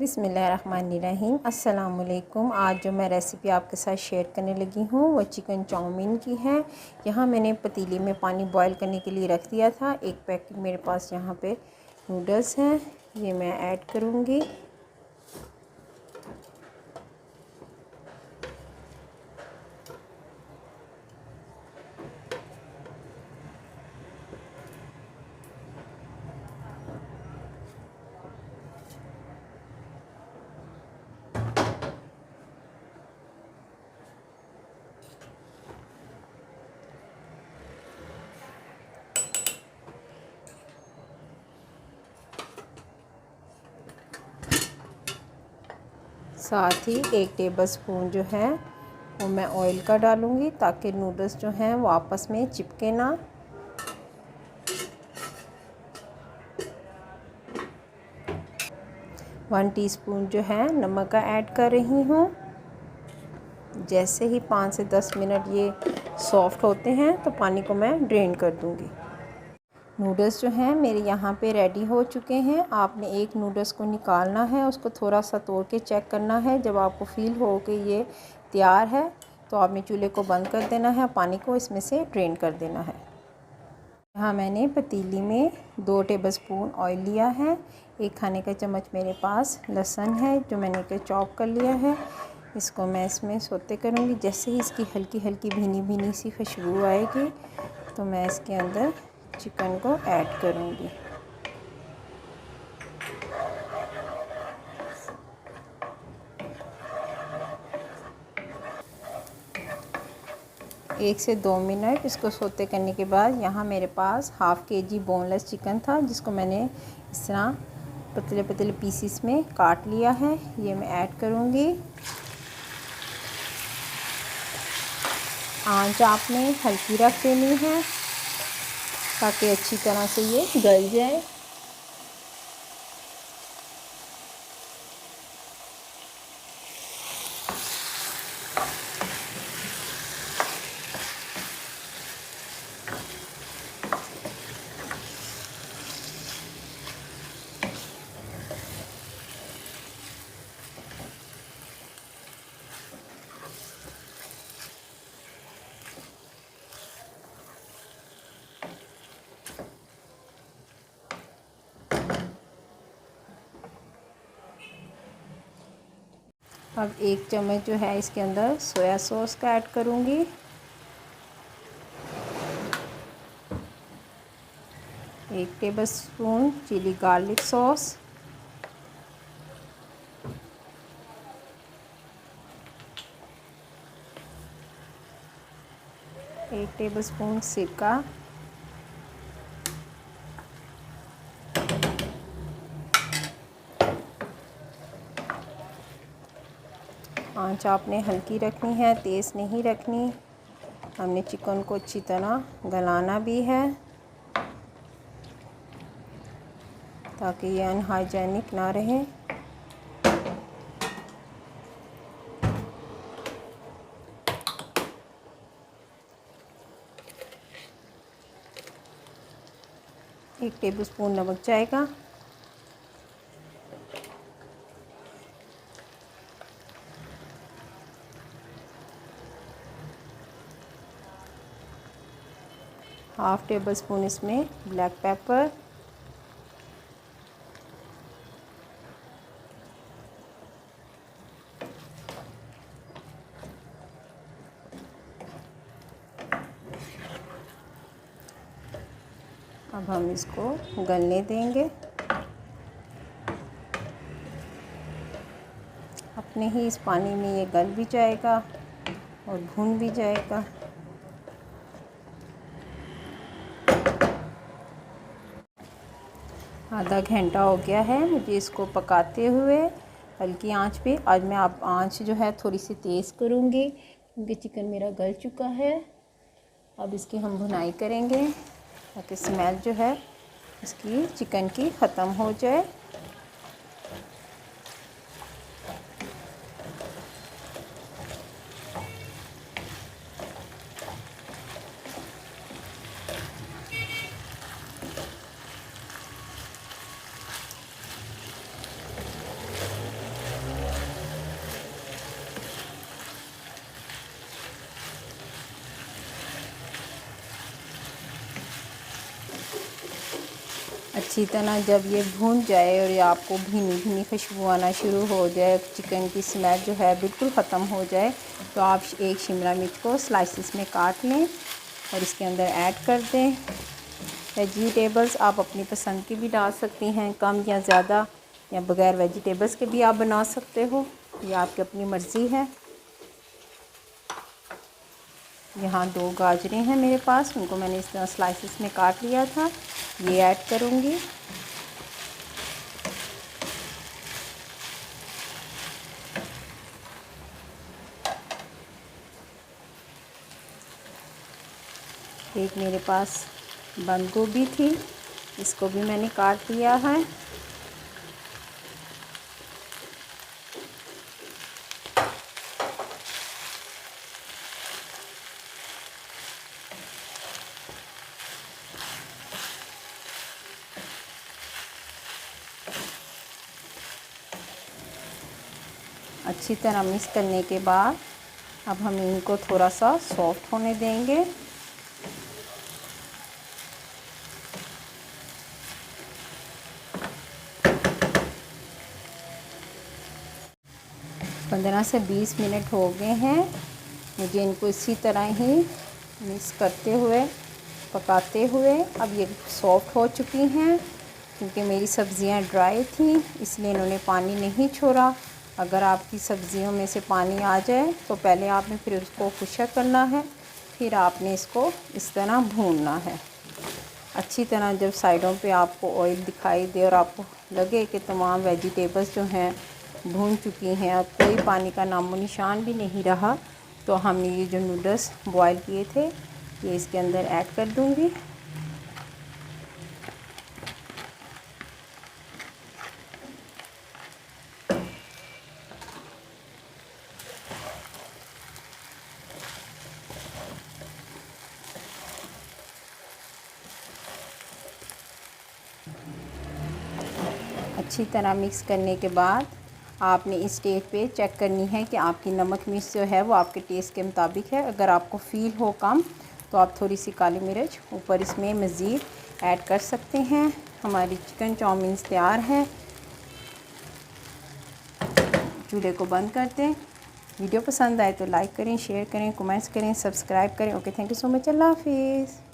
बिस्मिल्लाहिर्रहमानिर्रहीम। अस्सलाम वालेकुम। आज जो मैं रेसिपी आपके साथ शेयर करने लगी हूँ वो चिकन चाउमीन की है। यहाँ मैंने पतीले में पानी बॉईल करने के लिए रख दिया था। एक पैकेट मेरे पास यहाँ पे नूडल्स हैं, ये मैं ऐड करूँगी। साथ ही 1 टेबलस्पून जो है वो मैं ऑयल का डालूँगी ताकि नूडल्स जो हैं वो आपस में चिपके ना। वन टीस्पून जो है नमक का ऐड कर रही हूँ। जैसे ही 5 से 10 मिनट ये सॉफ़्ट होते हैं तो पानी को मैं ड्रेन कर दूँगी। नूडल्स जो हैं मेरे यहाँ पे रेडी हो चुके हैं। आपने एक नूडल्स को निकालना है, उसको थोड़ा सा तोड़ के चेक करना है। जब आपको फ़ील हो कि ये तैयार है तो आपने चूल्हे को बंद कर देना है, पानी को इसमें से ड्रेन कर देना है। यहाँ मैंने पतीली में 2 टेबलस्पून ऑयल लिया है। 1 खाने का चम्मच मेरे पास लहसुन है जो मैंने के चॉप कर लिया है। इसको मैं इसमें सौते करूँगी। जैसे ही इसकी हल्की हल्की भीनी भीनी सी खुशबू आएगी तो मैं इसके अंदर चिकन को ऐड करूँगी। एक से 2 मिनट इसको सौते करने के बाद यहाँ मेरे पास हाफ़ केजी बोनलेस चिकन था जिसको मैंने इस तरह पतले पतले पीसीस में काट लिया है। ये मैं ऐड करूँगी। आंच आपने हल्की रख देनी है ताकि अच्छी तरह से ये गल जाए। अब 1 चम्मच जो है इसके अंदर सोया सॉस का ऐड करूँगी। 1 tablespoon chilli garlic sauce, 1 tablespoon सिरका, आंच आपने हल्की रखनी है, तेज़ नहीं रखनी। हमने चिकन को अच्छी तरह गलाना भी है ताकि ये अनहाइजेनिक ना रहे। एक टेबलस्पून नमक जाएगा। हाफ़ टेबल स्पून इसमें ब्लैक पेपर, अब हम इसको गलने देंगे। अपने ही इस पानी में ये गल भी जाएगा और भून भी जाएगा। आधा घंटा हो गया है मुझे इसको पकाते हुए हल्की आंच पे। आज मैं आप आंच जो है थोड़ी सी तेज़ करूँगी क्योंकि चिकन मेरा गल चुका है। अब इसकी हम भुनाई करेंगे ताकि स्मेल जो है इसकी चिकन की ख़त्म हो जाए। अच्छी तरह जब ये भून जाए और ये आपको भीनी भीनी खुशबू आना शुरू हो जाए, चिकन की स्मेल जो है बिल्कुल ख़त्म हो जाए, तो आप एक शिमला मिर्च को स्लाइसिस में काट लें और इसके अंदर ऐड कर दें। वेजिटेबल्स आप अपनी पसंद की भी डाल सकती हैं, कम या ज़्यादा, या बग़ैर वेजिटेबल्स के भी आप बना सकते हो, ये आपकी अपनी मर्ज़ी है। यहाँ 2 गाजरें हैं मेरे पास, उनको मैंने इस तरह स्लाइसिस में काट लिया था, ये ऐड करूँगी। एक मेरे पास बंद गोभी थी, इसको भी मैंने काट लिया है। अच्छी तरह मिक्स करने के बाद अब हम इनको थोड़ा सा सॉफ्ट होने देंगे। पंद्रह से 20 मिनट हो गए हैं, मुझे इनको इसी तरह ही मिक्स करते हुए पकाते हुए अब ये सॉफ्ट हो चुकी हैं। क्योंकि मेरी सब्ज़ियां ड्राई थी इसलिए इन्होंने पानी नहीं छोड़ा। अगर आपकी सब्ज़ियों में से पानी आ जाए तो पहले आपने फिर उसको खुश्क करना है, फिर आपने इसको इस तरह भूनना है। अच्छी तरह जब साइडों पे आपको ऑयल दिखाई दे और आपको लगे कि तमाम वेजिटेबल्स जो हैं भून चुकी हैं, अब कोई पानी का नामो निशान भी नहीं रहा, तो हमने ये जो नूडल्स बॉयल किए थे ये इसके अंदर ऐड कर दूँगी। अच्छी तरह मिक्स करने के बाद आपने इस स्टेज पे चेक करनी है कि आपकी नमक मिर्च जो है वो आपके टेस्ट के मुताबिक है। अगर आपको फ़ील हो कम तो आप थोड़ी सी काली मिर्च ऊपर इसमें मज़ीद ऐड कर सकते हैं। हमारी चिकन चाउमीन तैयार है। चूल्हे को बंद कर दें। वीडियो पसंद आए तो लाइक करें, शेयर करें, कमेंट्स करें, सब्सक्राइब करें। Okay, thank you so much. अल्लाह हाफिज़।